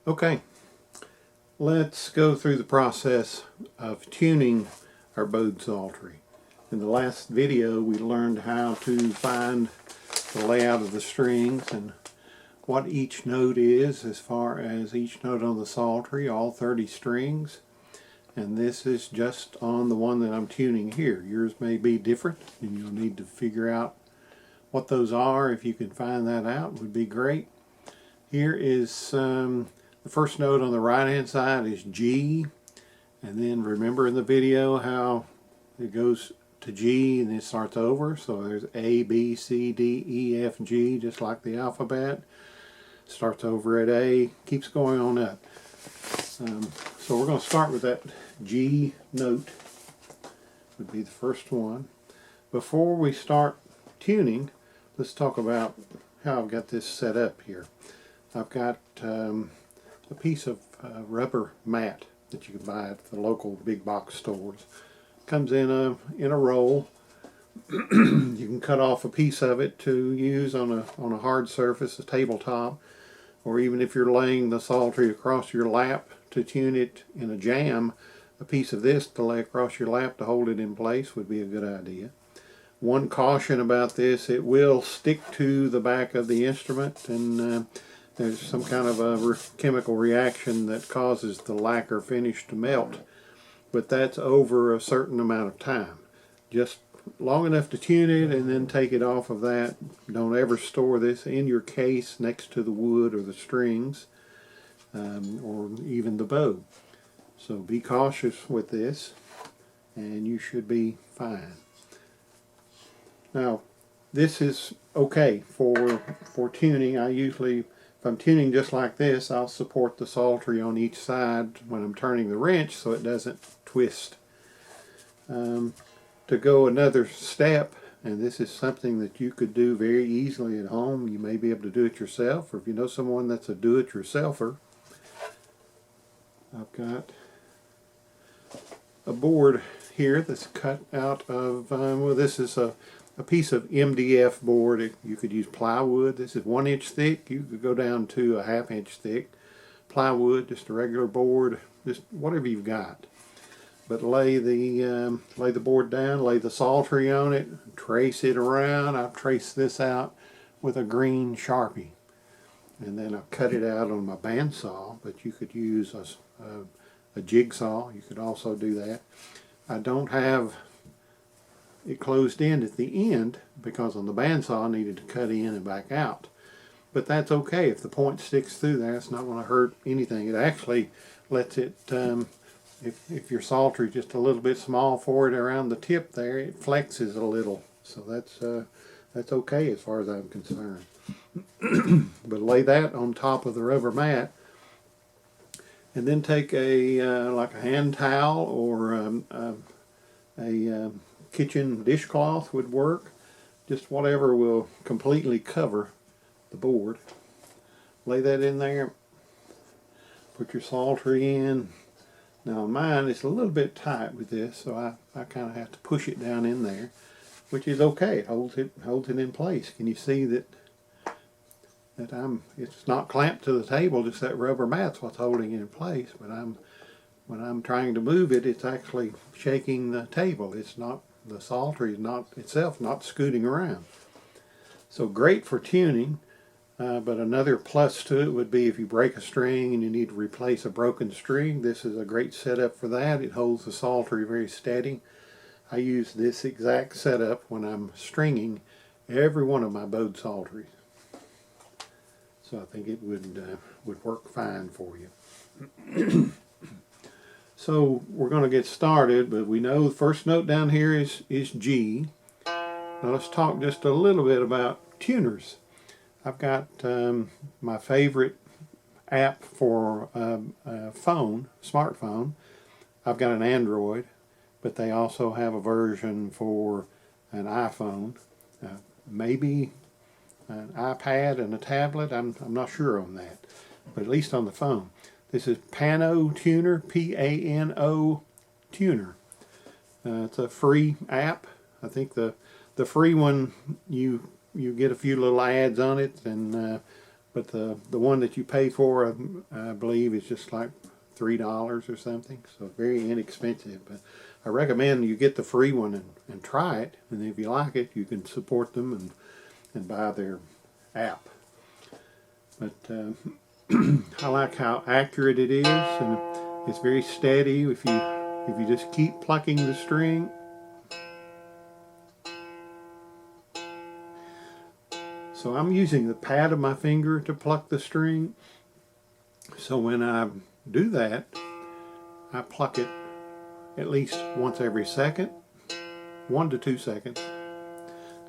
Okay, let's go through the process of tuning our bowed psaltery. In the last video we learned how to find the layout of the strings and what each note is as far as each note on the psaltery, all 30 strings. And this is just on the one that I'm tuning here. Yours may be different and you'll need to figure out what those are. If you can find that out, it would be great. Here is the first note on the right hand side is G, and then remember in the video how it goes to G and it starts over. So there's A, B, C, D, E, F, G, just like the alphabet. Starts over at A, keeps going on up. So we're going to start with that G note, would be the first one. Before we start tuning, let's talk about how I've got this set up here. I've got a piece of rubber mat that you can buy at the local big box stores. Comes in a roll. You can cut off a piece of it to use on a hard surface, a tabletop, or even if you're laying the psaltery across your lap to tune it in a jam, a piece of this to lay across your lap to hold it in place would be a good idea. One caution about this: it will stick to the back of the instrument, and there's some kind of a chemical reaction that causes the lacquer finish to melt, but that's over a certain amount of time. Just long enough to tune it and then take it off of that. Don't ever store this in your case next to the wood or the strings, or even the bow. So be cautious with this and you should be fine. Now this is okay for tuning. I usually, if I'm tuning just like this, I'll support the psaltery on each side when I'm turning the wrench so it doesn't twist. To go another step, and this is something that you could do very easily at home, you may be able to do it yourself, or if you know someone that's a do-it-yourselfer, I've got a board here that's cut out of, well, this is a piece of MDF board. You could use plywood. This is 1 inch thick. You could go down to a 1/2 inch thick. Plywood, just a regular board, just whatever you've got. But lay the board down, lay the psaltery on it, trace it around. I've traced this out with a green Sharpie, and then I've cut it out on my bandsaw. But you could use a jigsaw. You could also do that. I don't have it closed in at the end because on the bandsaw I needed to cut in and back out. But that's okay. If the point sticks through there, it's not going to hurt anything. It actually lets it, if your psaltery is just a little bit small for it around the tip there, it flexes a little. So that's okay as far as I'm concerned. But lay that on top of the rubber mat, and then take like a hand towel or a kitchen dishcloth would work. Just whatever will completely cover the board. Lay that in there. Put your psaltery in. Now mine is a little bit tight with this, so I kind of have to push it down in there, which is okay. It holds it in place. Can you see that it's not clamped to the table, just that rubber mat's what's holding it in place, but when I'm trying to move it, it's actually shaking the table. It's not, the psaltery is not itself not scooting around. So great for tuning, but another plus to it would be if you break a string and you need to replace a broken string, this is a great setup for that. It holds the psaltery very steady. I use this exact setup when I'm stringing every one of my bowed psalteries. So I think it would work fine for you. So we're going to get started, but we know the first note down here is G. Now let's talk just a little bit about tuners. I've got my favorite app for a phone, smartphone. I've got an Android, but they also have a version for an iPhone, maybe an iPad and a tablet. I'm not sure on that, but at least on the phone. This is Pano Tuner, P-A-N-O Tuner. It's a free app. I think the free one, you get a few little ads on it, and But the one that you pay for, I believe, is just like $3 or something. So very inexpensive. But I recommend you get the free one and try it. And if you like it, you can support them and buy their app. But I like how accurate it is, and it's very steady. If you just keep plucking the string. So I'm using the pad of my finger to pluck the string. So when I do that, I pluck it at least once every second, 1 to 2 seconds.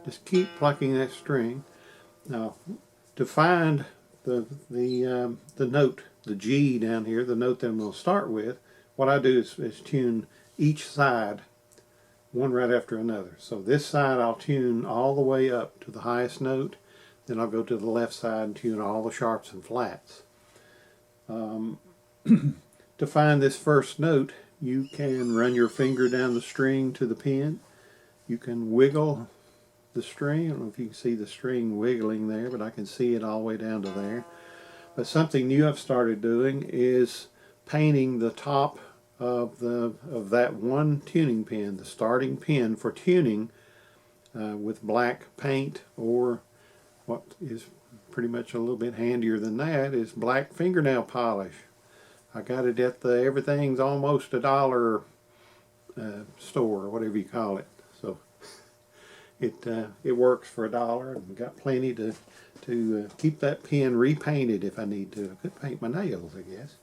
Just keep plucking that string. Now, to find the note, the G down here, the note that I'm going to start with, what I do is tune each side, one right after another. So this side I'll tune all the way up to the highest note. Then I'll go to the left side and tune all the sharps and flats. To find this first note, you can run your finger down the string to the pen. You can wiggle the string. I don't know if you can see the string wiggling there, but I can see it all the way down to there. But something new I've started doing is painting the top of that one tuning pen, the starting pen for tuning, with black paint, or what is pretty much a little bit handier than that is black fingernail polish. I got it at the Everything's Almost a Dollar store, or whatever you call it. So it works for $1, and got plenty to keep that pen repainted if I need to. I could paint my nails, I guess.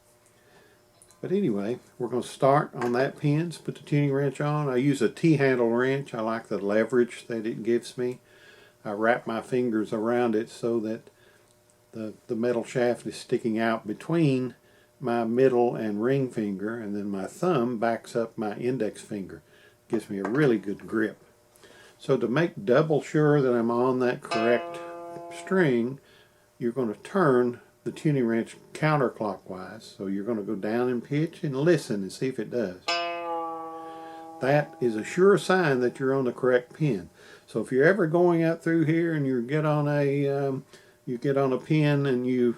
But anyway, we're going to start on that pen. Put the tuning wrench on. I use a T-handle wrench. I like the leverage that it gives me. I wrap my fingers around it so that the metal shaft is sticking out between my middle and ring finger, and then my thumb backs up my index finger. Gives me a really good grip. So to make double sure that I'm on that correct string, you're going to turn the tuning wrench counterclockwise. So you're going to go down in pitch and listen and see if it does. That is a sure sign that you're on the correct pin. So if you're ever going out through here and you get on a pin and you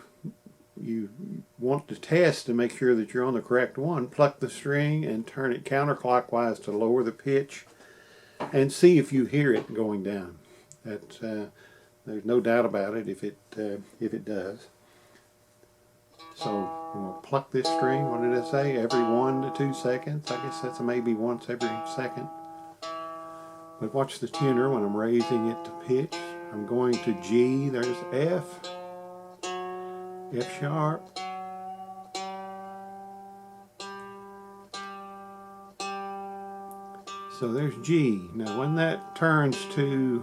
want to test to make sure that you're on the correct one, pluck the string and turn it counterclockwise to lower the pitch, and see if you hear it going down. There's no doubt about it if it does. So we'll pluck this string. What did I say? Every 1 to 2 seconds. I guess that's maybe once every second. But watch the tuner when I'm raising it to pitch. I'm going to G. There's F. F sharp. So there's G. Now when that turns to,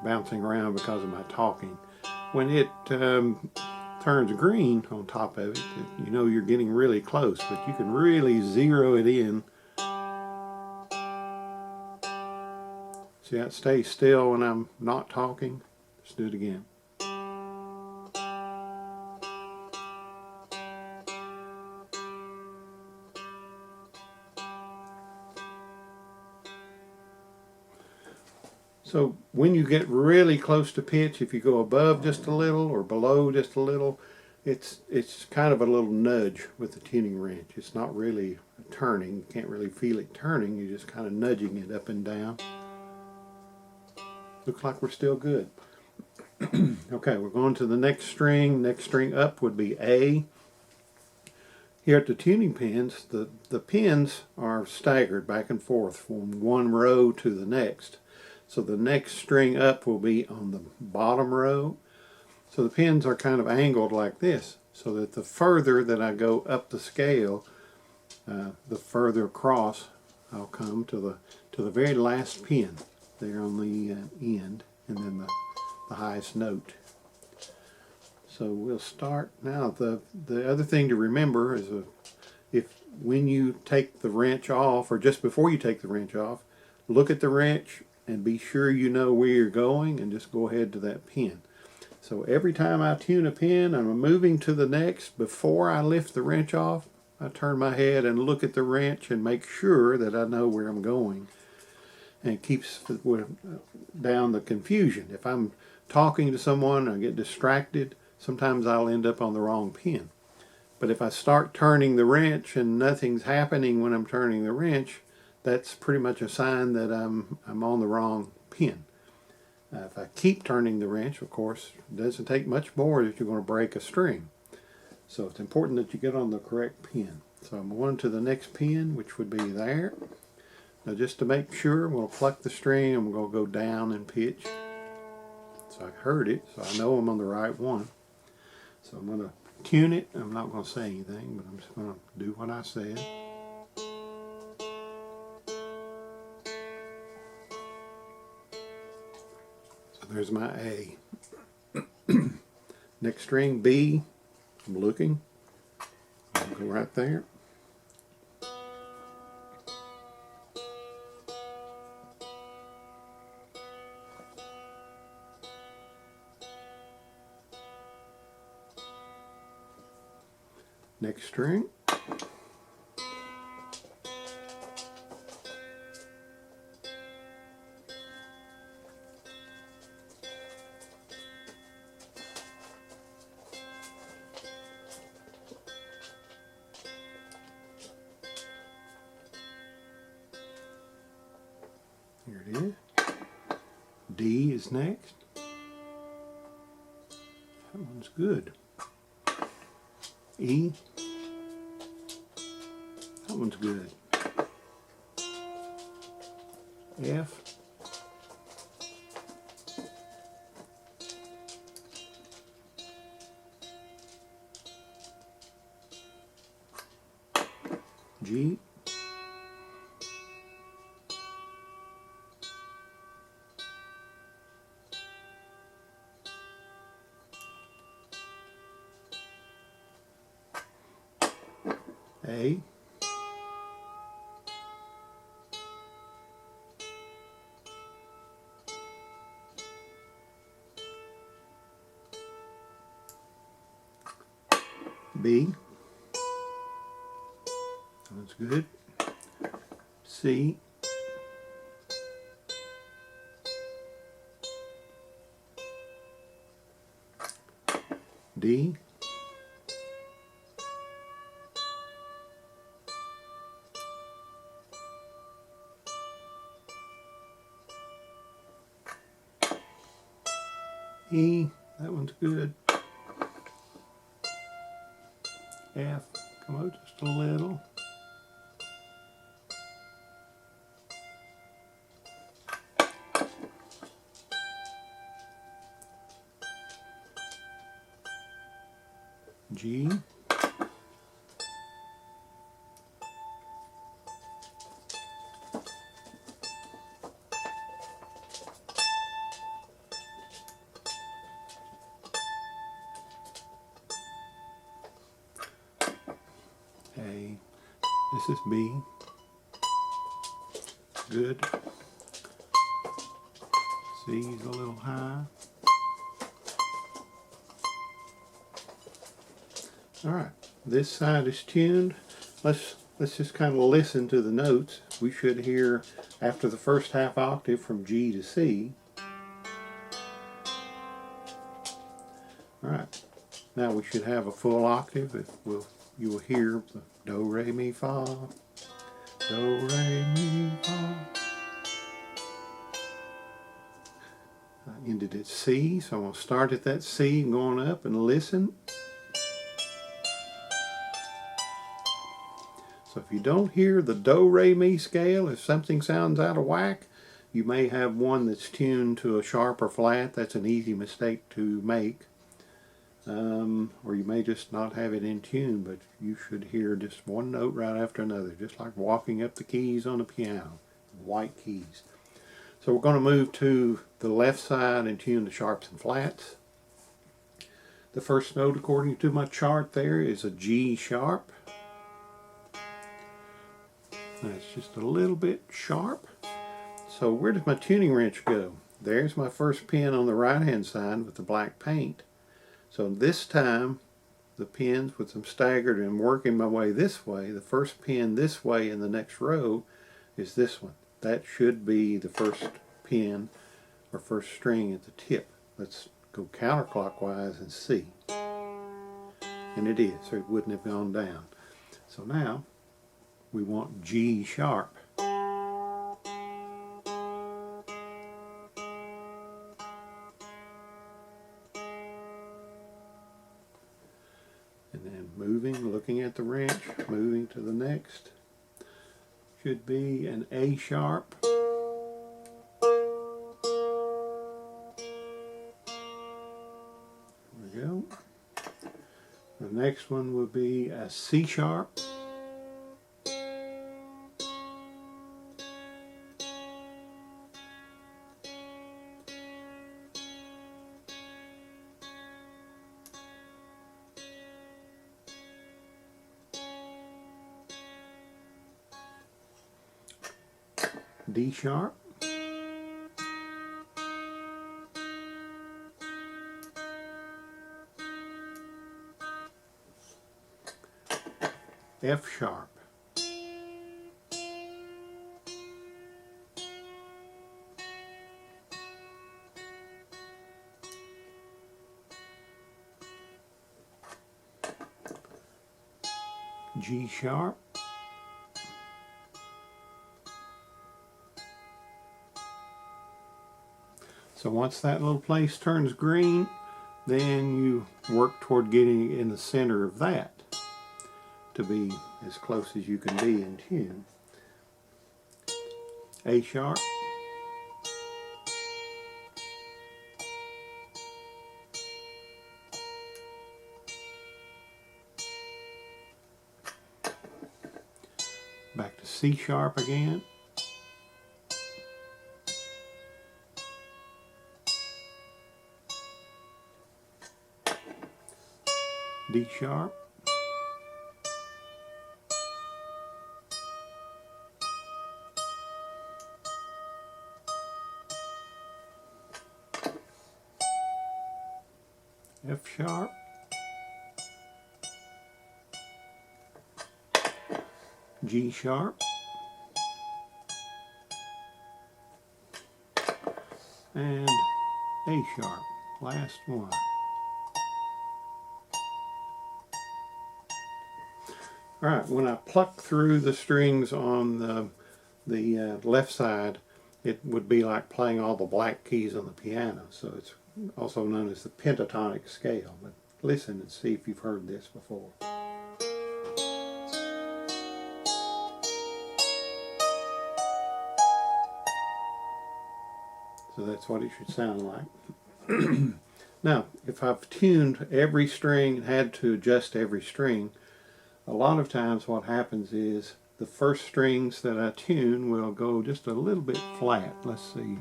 bouncing around because of my talking, when it turns green on top of it, you know you're getting really close, but you can really zero it in. See how it stays still when I'm not talking? Let's do it again. So when you get really close to pitch, if you go above just a little or below just a little, it's kind of a little nudge with the tuning wrench. It's not really turning. You can't really feel it turning. You're just kind of nudging it up and down. Looks like we're still good. Okay, we're going to the next string. Next string up would be A. Here at the tuning pins, the pins are staggered back and forth from one row to the next. So the next string up will be on the bottom row. So the pins are kind of angled like this, so that the further that I go up the scale, the further across I'll come to the very last pin there on the end, and then the highest note. So we'll start now. The other thing to remember is when you take the wrench off, or just before you take the wrench off, look at the wrench and be sure you know where you're going, and just go ahead to that pin. So every time I tune a pin, I'm moving to the next. Before I lift the wrench off, I turn my head and look at the wrench and make sure that I know where I'm going. And it keeps down the confusion. If I'm talking to someone and I get distracted, sometimes I'll end up on the wrong pin. But if I start turning the wrench and nothing's happening when I'm turning the wrench, that's pretty much a sign that I'm on the wrong pin. If I keep turning the wrench, of course, it doesn't take much more that you're going to break a string. So it's important that you get on the correct pin. So I'm going to the next pin, which would be there. Now just to make sure, we'll pluck the string and we're going to go down in pitch. So I heard it, so I know I'm on the right one. So I'm going to tune it. I'm not going to say anything, but I'm just going to do what I said. So there's my A. Next string, B. I'm looking. I'll go right there. Next string. Here it is. D is next. That one's good. E. That one's good. F. G. A. B. That's good. C. D. E. That one's good. F. Come out just a little. G. A. This is B. Good. C is a little high. Alright, this side is tuned. Let's just kind of listen to the notes. We should hear after the first half octave from G to C. Alright, now we should have a full octave. You will hear the do, re, mi, fa, do, re, mi, fa. I ended at C, so I'm going to start at that C and going up and listen. So if you don't hear the do, re, mi scale, if something sounds out of whack, you may have one that's tuned to a sharp or flat. That's an easy mistake to make. Or you may just not have it in tune, but you should hear just one note right after another, just like walking up the keys on a piano, white keys. So we're going to move to the left side and tune the sharps and flats. The first note, according to my chart there, is a G sharp. That's just a little bit sharp. So where does my tuning wrench go? There's my first pin on the right hand side with the black paint. So this time the pins, with them staggered and working my way this way, the first pin this way in the next row is this one. That should be the first pin or first string at the tip. Let's go counterclockwise and C. And it is, so it wouldn't have gone down. So now we want G sharp. And then moving, looking at the wrench, moving to the next. Should be an A sharp. There we go. The next one would be a C sharp. D sharp. F sharp. G sharp. So once that little place turns green, then you work toward getting in the center of that to be as close as you can be in tune. A sharp. Back to C sharp again. D sharp. F sharp. G sharp. And A sharp. Last one. Alright, when I pluck through the strings on the left side, it would be like playing all the black keys on the piano. So it's also known as the pentatonic scale. But listen and see if you've heard this before. So that's what it should sound like. Now, if I've tuned every string and had to adjust every string, a lot of times what happens is the first strings that I tune will go just a little bit flat. Let's see.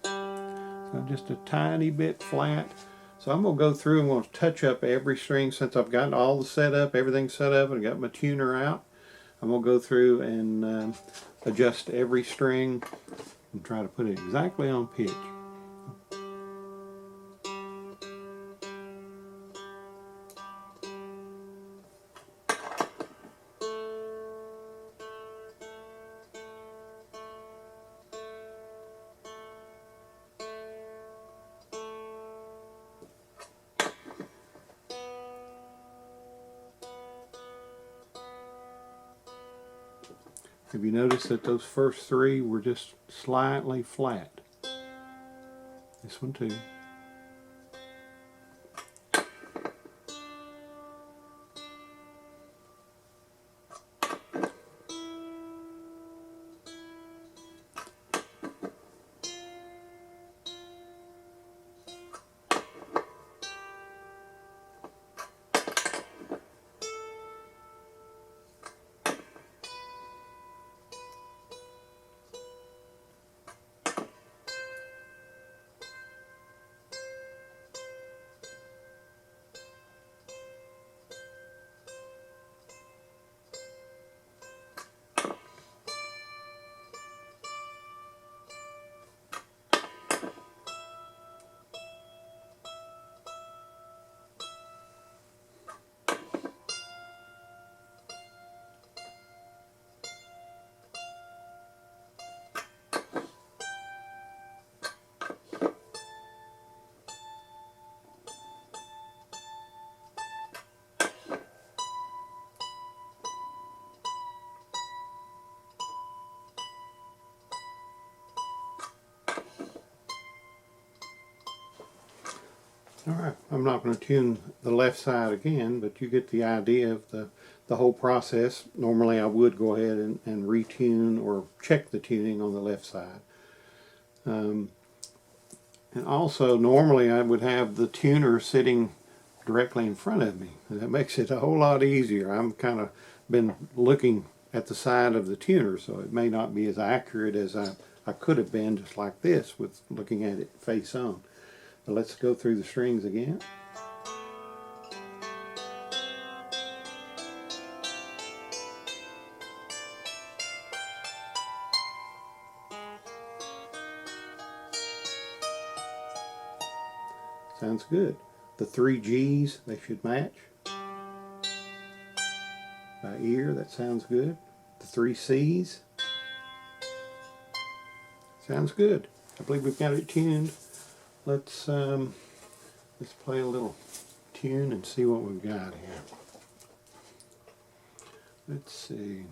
So just a tiny bit flat. So I'm going to go through and I'm going to touch up every string since I've got all the setup, everything set up, and got my tuner out. I'm going to go through and adjust every string and try to put it exactly on pitch. Have you noticed that those first three were just slightly flat? This one too. Alright, I'm not going to tune the left side again, but you get the idea of the whole process. Normally I would go ahead and retune or check the tuning on the left side. And also normally I would have the tuner sitting directly in front of me. And that makes it a whole lot easier. I'm kind of been looking at the side of the tuner, so it may not be as accurate as I could have been just like this with looking at it face on. But let's go through the strings again. Sounds good. The 3 G's, they should match. By ear, that sounds good. The 3 C's. Sounds good. I believe we've got it tuned. Let's play a little tune and see what we've got here. Let's see.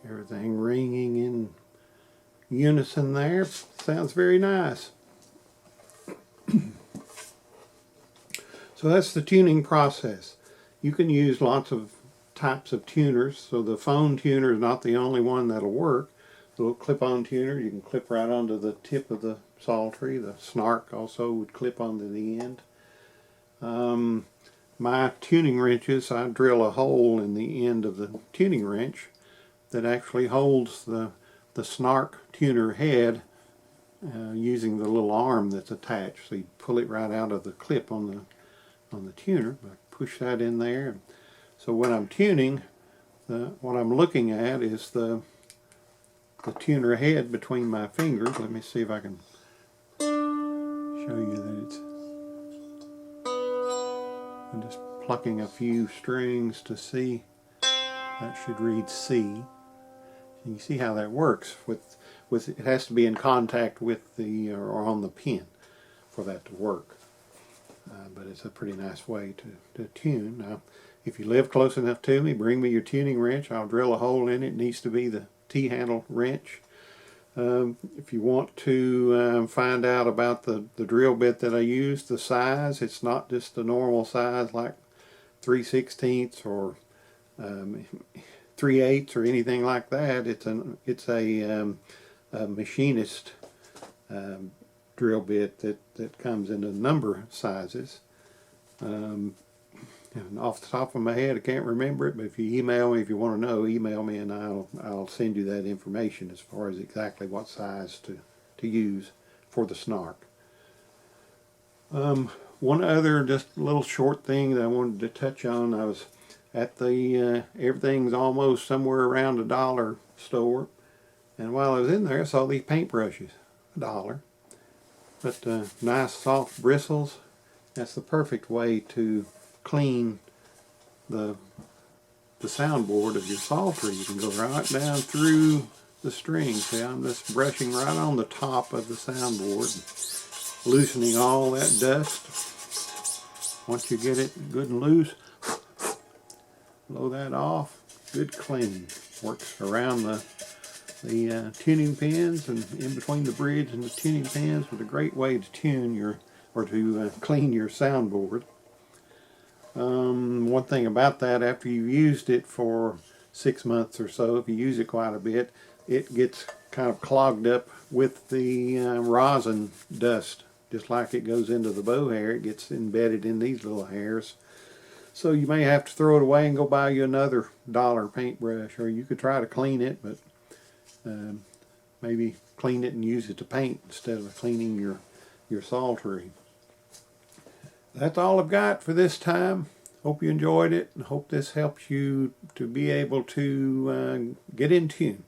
Everything ringing in unison there. Sounds very nice. So that's the tuning process. You can use lots of types of tuners. So the phone tuner is not the only one that'll work. The little clip-on tuner, you can clip right onto the tip of the Psaltery. The snark also would clip onto the end. My tuning wrenches, I drill a hole in the end of the tuning wrench that actually holds the snark tuner head using the little arm that's attached. So you pull it right out of the clip on the tuner. I push that in there. So when I'm tuning, what I'm looking at is the tuner head between my fingers. Let me see if I can show you that it's... I'm just plucking a few strings to see. That should read C. You see how that works. With it has to be in contact with the or on the pin for that to work. But it's a pretty nice way to tune. Now, if you live close enough to me, bring me your tuning wrench. I'll drill a hole in it. It needs to be the T-handle wrench. If you want to find out about the drill bit that I use, the size, it's not just a normal size like 3/16 or 3/8 or anything like that. It's a machinist drill bit that comes in a number of sizes. And off the top of my head, I can't remember it, but if you email me, if you want to know, email me and I'll send you that information as far as exactly what size to use for the snark. One other just little short thing that I wanted to touch on. I was at the everything's almost somewhere around $1 store, and while I was in there I saw these paintbrushes, $1. But nice soft bristles. That's the perfect way to clean the soundboard of your Psaltery. You can go right down through the strings. See, I'm just brushing right on the top of the soundboard, loosening all that dust. Once you get it good and loose, blow that off. Good clean. Works around the tuning pins and in between the bridge and the tuning pins. With a great way to tune your clean your soundboard. One thing about that, after you've used it for 6 months or so, if you use it quite a bit, it gets kind of clogged up with the rosin dust. Just like it goes into the bow hair, it gets embedded in these little hairs. So you may have to throw it away and go buy you another $1 paintbrush, or you could try to clean it, but maybe clean it and use it to paint instead of cleaning your Psaltery. That's all I've got for this time. Hope you enjoyed it, and hope this helps you to be able to get in tune.